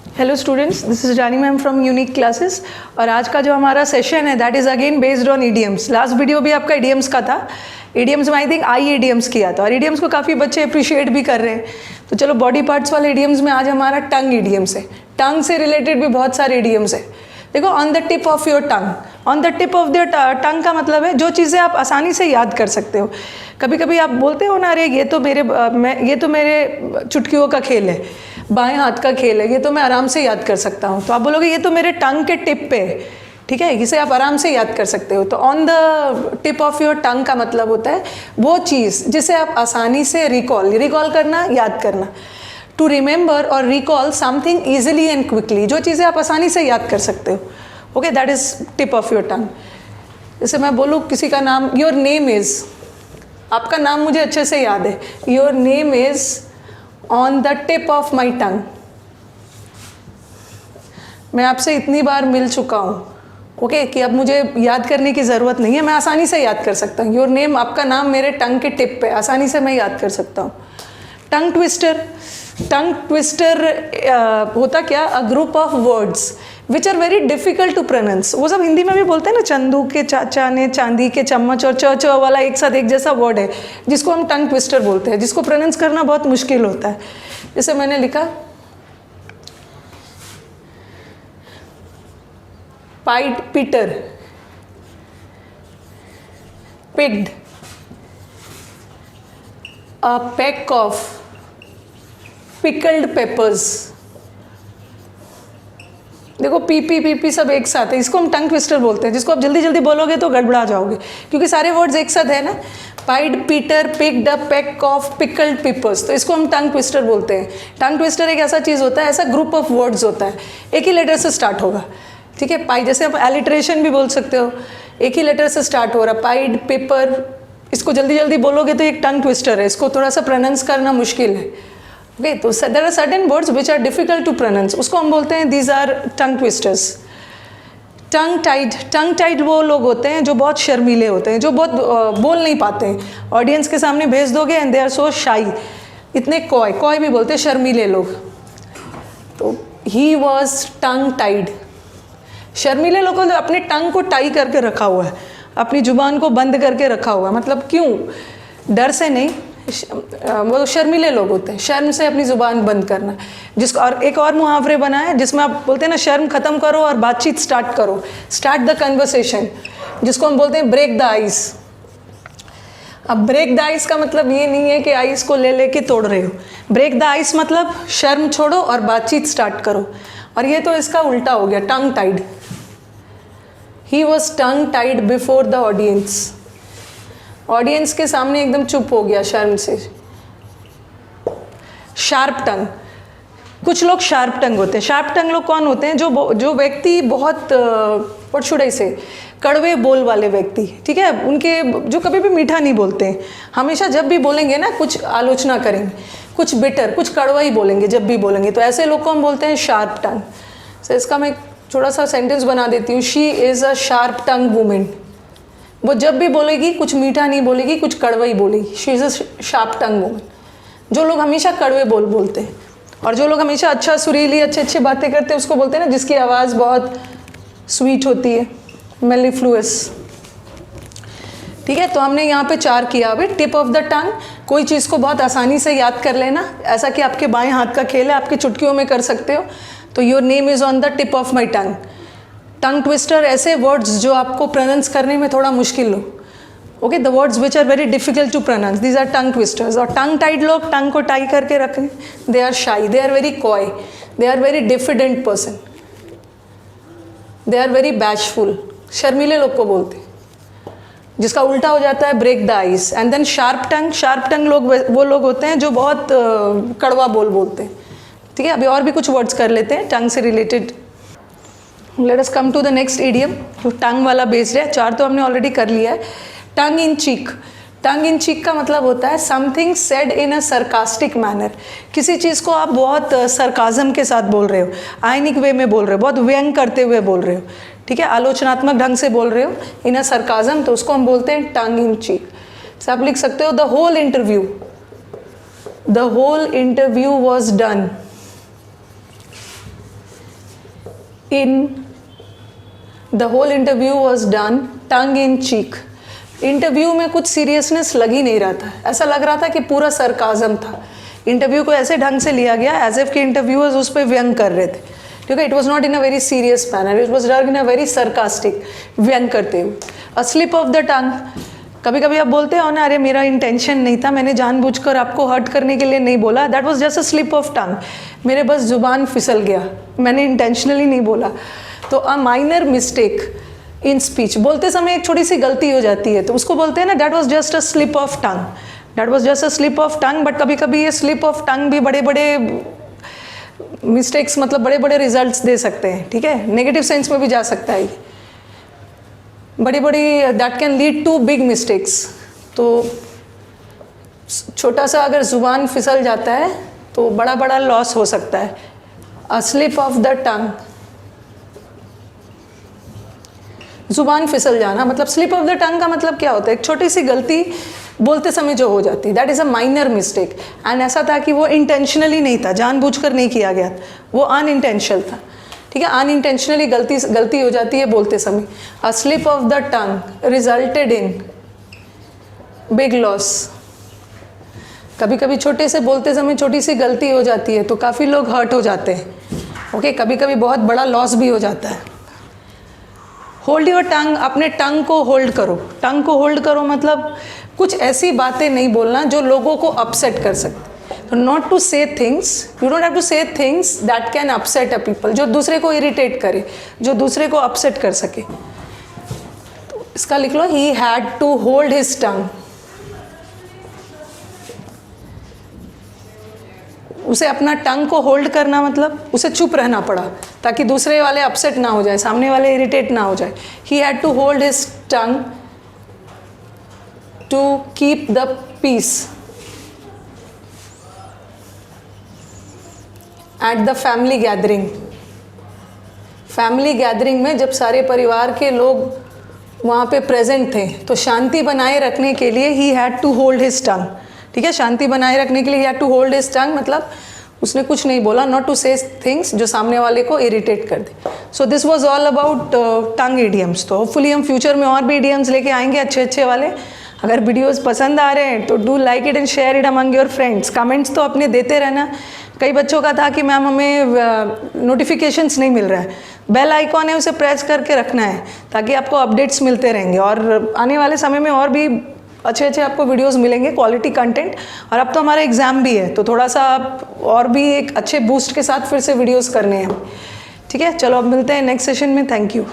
Hello students, this is Rani ma'am from unique classes. और आज का जो हमारा सेशन है that is again based on idioms. Last video भी आपका ईडियम्स का था। ईडियम्स में आई थिंक ईडियम्स किया था और ईडियम्स को काफ़ी बच्चे अप्रिशिएट भी कर रहे हैं। तो चलो बॉडी पार्ट्स वाले ईडियम्स में आज हमारा टंग ईडियम्स है। टंग से रिलेटेड भी बहुत सारे ईडियम्स है। देखो, on the tip of your tongue. On the tip of the टंग का मतलब है जो चीज़ें आप आसानी से याद कर सकते हो। कभी कभी आप बोलते हो ना, अरे ये तो मेरे चुटकियों का खेल है, बाएं हाथ का खेल है, ये तो मैं आराम से याद कर सकता हूँ। तो आप बोलोगे ये तो मेरे टंग के टिप पे है, ठीक है, इसे आप आराम से याद कर सकते हो। तो on the tip of your tongue का मतलब होता है वो चीज़ जिसे आप आसानी से रिकॉल करना, याद करना। टू रिमेंबर और recall something easily and quickly, जो चीज़ें आप आसानी से याद कर सकते हो। Okay, that is tip of your tongue. जैसे मैं बोलूँ किसी का नाम, योर नेम इज़, आपका नाम मुझे अच्छे से याद है, your name is on the tip of my tongue. मैं आपसे इतनी बार मिल चुका हूँ, ओके, कि अब मुझे याद करने की ज़रूरत नहीं है, मैं आसानी से याद कर सकता हूँ। योर नेम, आपका नाम मेरे टंग के टिप पे, आसानी से मैं याद कर सकता हूँ। Tongue twister. टंग ट्विस्टर होता क्या, a group of words which are very difficult to pronounce. वो सब हिंदी में भी बोलते हैं ना, चंदू के चाचा ने चांदी के चम्मच, और च वाला एक साथ एक जैसा वर्ड है जिसको हम टंग ट्विस्टर बोलते हैं, जिसको प्रोनाउंस करना बहुत मुश्किल होता है। जैसे मैंने लिखा pied Peter, पिग्ड, a peck of pickled papers. देखो पीपी सब एक साथ है, इसको हम टंग ट्विस्टर बोलते हैं। जिसको आप जल्दी जल्दी बोलोगे तो गड़बड़ा जाओगे, क्योंकि सारे वर्ड्स एक साथ है ना। Pied Peter, picked, a pick of pickled papers, तो इसको हम टंग ट्विस्टर बोलते हैं। टंग ट्विस्टर एक ऐसा चीज़ होता है, ऐसा ग्रुप ऑफ वर्ड्स होता है, एक ही लेटर से स्टार्ट होगा, ठीक है। पाई, जैसे आप एलिट्रेशन भी बोल सकते हो, एक ही लेटर से स्टार्ट हो रहा, पाइड पेपर। इसको जल्दी जल्दी बोलोगे तो एक टंग ट्विस्टर है, इसको थोड़ा सा प्रोनाउंस करना मुश्किल है। ओके, तो there are certain words which are difficult to pronounce, उसको हम बोलते हैं these are tongue twisters. Tongue tied. Tongue tied वो लोग होते हैं जो बहुत शर्मीले होते हैं, जो बहुत बोल नहीं पाते हैं। ऑडियंस के सामने भेज दोगे एंड दे आर सो शाई, इतने कॉय भी बोलते हैं, शर्मीले लोग। तो ही वॉज टंग टाइड। शर्मीले लोगों ने अपने टंग को टाई करके रखा हुआ है, अपनी जुबान को बंद करके रखा हुआ है। मतलब क्यों? डर से नहीं, वो शर्मीले लोग होते हैं, शर्म से अपनी जुबान बंद करना। जिसको और एक और मुहावरे बना है जिसमें आप बोलते हैं ना, शर्म खत्म करो और बातचीत स्टार्ट करो, स्टार्ट द कन्वर्सेशन, जिसको हम बोलते हैं ब्रेक द आइस। अब ब्रेक द आइस का मतलब ये नहीं है कि आइस को ले लेके तोड़ रहे हो। ब्रेक द आइस मतलब शर्म छोड़ो और बातचीत स्टार्ट करो, और ये तो इसका उल्टा हो गया, tongue tied. He was tongue tied before the audience. Audience के सामने एकदम चुप हो गया शर्म से। Sharp tongue. कुछ लोग शार्प टंग होते हैं। शार्प टंग लोग कौन होते हैं? जो व्यक्ति बहुत व्हाट शुड आई से, कड़वे बोल वाले व्यक्ति, ठीक है, उनके जो कभी भी मीठा नहीं बोलते हैं, हमेशा जब भी बोलेंगे ना कुछ आलोचना करेंगे, कुछ बिटर, कुछ कड़वा ही बोलेंगे जब भी बोलेंगे, तो ऐसे लोग को हम बोलते हैं शार्प टंग। सो इसका मैं थोड़ा सा सेंटेंस बना देती हूँ। She is a sharp tongue women. वो जब भी बोलेगी कुछ मीठा नहीं बोलेगी, कुछ कड़वा ही बोलेगी। She is a sharp tongue woman. जो लोग हमेशा कड़वे बोलते हैं, और जो लोग हमेशा अच्छा सुरीली अच्छे बातें करते हैं, उसको बोलते हैं ना जिसकी आवाज़ बहुत स्वीट होती है, मेलिफ्लुअस, ठीक है। तो हमने यहाँ पे 4 किया। अभी टिप ऑफ द टंग, कोई चीज़ को बहुत आसानी से याद कर लेना, ऐसा कि आपके बाएं हाथ का खेल है, आपकी चुटकियों में कर सकते हो। तो your name is on the tip of my tongue. Tongue twister, ऐसे वर्ड्स जो आपको प्रोनाउंस करने में थोड़ा मुश्किल हो। Okay, the words which are very difficult to pronounce, these are tongue twisters. और टंग टाइड लोग टंग को टाई करके रखें, they are shy, they are very coy, they are very diffident person, they are very bashful. शर्मीले लोग को बोलते हैं, जिसका उल्टा हो जाता है break the ice. And then sharp tongue. Sharp tongue लोग वो लोग होते हैं जो बहुत कड़वा बोलते हैं, ठीक है। अभी और भी कुछ वर्ड्स कर लेते हैं टंग से related. Let us come to the next idiom, जो टंग वाला बेस्ड है। 4 तो हमने ऑलरेडी कर लिया है। टंग इन चीक। टंग इन चीक का मतलब होता है something said in a sarcastic manner. किसी चीज़ को आप बहुत सरकाज़म के साथ बोल रहे हो, आयनिक वे में बोल रहे हो, बहुत व्यंग करते हुए बोल रहे हो, ठीक है, आलोचनात्मक ढंग से बोल रहे हो, इन अ सरकाज़म, तो उसको हम बोलते हैं टंग इन चीक। तो आप लिख सकते हो the whole interview was done in the whole interview was done tongue in cheek. Interview में कुछ सीरियसनेस लग ही नहीं रहा था, ऐसा लग रहा था कि पूरा सरकाज़म था। इंटरव्यू को ऐसे ढंग से लिया गया एज इफ कि इंटरव्यूअर्स उस पर व्यंग कर रहे थे, ठीक है। It was not in a very serious manner, it was done in a very sarcastic, व्यंग करते हुए। अ स्लिप ऑफ द टंग, कभी कभी आप बोलते हो ना, अरे मेरा इंटेंशन नहीं था, मैंने जानबूझकर आपको हर्ट करने के लिए नहीं बोला, that was just a slip of tongue, मेरे बस जुबान फिसल गया, मैंने इंटेंशनली नहीं बोला। तो a minor mistake in speech, बोलते समय एक छोटी सी गलती हो जाती है तो उसको बोलते हैं ना that was just a slip of tongue, that was just a slip of tongue. But कभी कभी ये स्लिप ऑफ टंग भी बड़े बड़े मिस्टेक्स, मतलब बड़े बड़े रिजल्ट्स दे सकते हैं, ठीक है, नेगेटिव सेंस में भी जा सकता है, बड़ी बड़ी that can lead to big mistakes. तो छोटा सा अगर जुबान फिसल जाता है तो बड़ा बड़ा लॉस हो सकता है। अ स्लिप ऑफ द टंग, जुबान फिसल जाना, मतलब स्लिप ऑफ द टंग का मतलब क्या होता है, एक छोटी सी गलती बोलते समय जो हो जाती है, that is a minor mistake. And ऐसा था कि वो इंटेंशनली नहीं था, जानबूझकर नहीं किया गया, वो अनइंटेंशनल था, ठीक है। अनइंटेंशनली गलती हो जाती है बोलते समय। A slip of the tongue resulted in big loss, कभी कभी छोटे से बोलते समय छोटी सी गलती हो जाती है तो काफ़ी लोग हर्ट हो जाते हैं, ओके। कभी कभी बहुत बड़ा लॉस भी हो जाता है। होल्ड योर टंग, अपने टंग को होल्ड करो। टंग को होल्ड करो मतलब कुछ ऐसी बातें नहीं बोलना जो लोगों को अपसेट कर सकते। तो not to say things, you don't have to say things that can upset a people, जो दूसरे को इरिटेट करे, जो दूसरे को अपसेट कर सके। तो इसका लिख लो, he had to hold his tongue, उसे अपना टंग को होल्ड करना मतलब उसे चुप रहना पड़ा ताकि दूसरे वाले अपसेट ना हो जाए, सामने वाले इरिटेट ना हो जाए। He had to hold his tongue to keep the peace at the family gathering. Family gathering में जब सारे परिवार के लोग वहाँ पे प्रेजेंट थे तो शांति बनाए रखने के लिए he had to hold his tongue, ठीक है। शांति बनाए रखने के लिए he had to hold his tongue मतलब उसने कुछ नहीं बोला, नॉट टू से थिंग्स जो सामने वाले को इरिटेट कर दे। So this was all about tongue idioms. तो होपफुली हम फ्यूचर में और भी इडियम्स लेके आएंगे अच्छे अच्छे वाले। अगर वीडियोस पसंद आ रहे हैं तो do like it and share it among your friends. Comments तो अपने देते रहना। कई बच्चों का था कि मैम हमें नोटिफिकेशंस नहीं मिल रहा है, बेल आइकॉन है उसे प्रेस करके रखना है ताकि आपको अपडेट्स मिलते रहेंगे और आने वाले समय में और भी अच्छे अच्छे आपको वीडियोस मिलेंगे, क्वालिटी कंटेंट। और अब तो हमारा एग्ज़ाम भी है तो थोड़ा सा आप और भी एक अच्छे बूस्ट के साथ फिर से वीडियोस करने हैं, ठीक है। चलो अब मिलते हैं नेक्स्ट सेशन में। Thank you.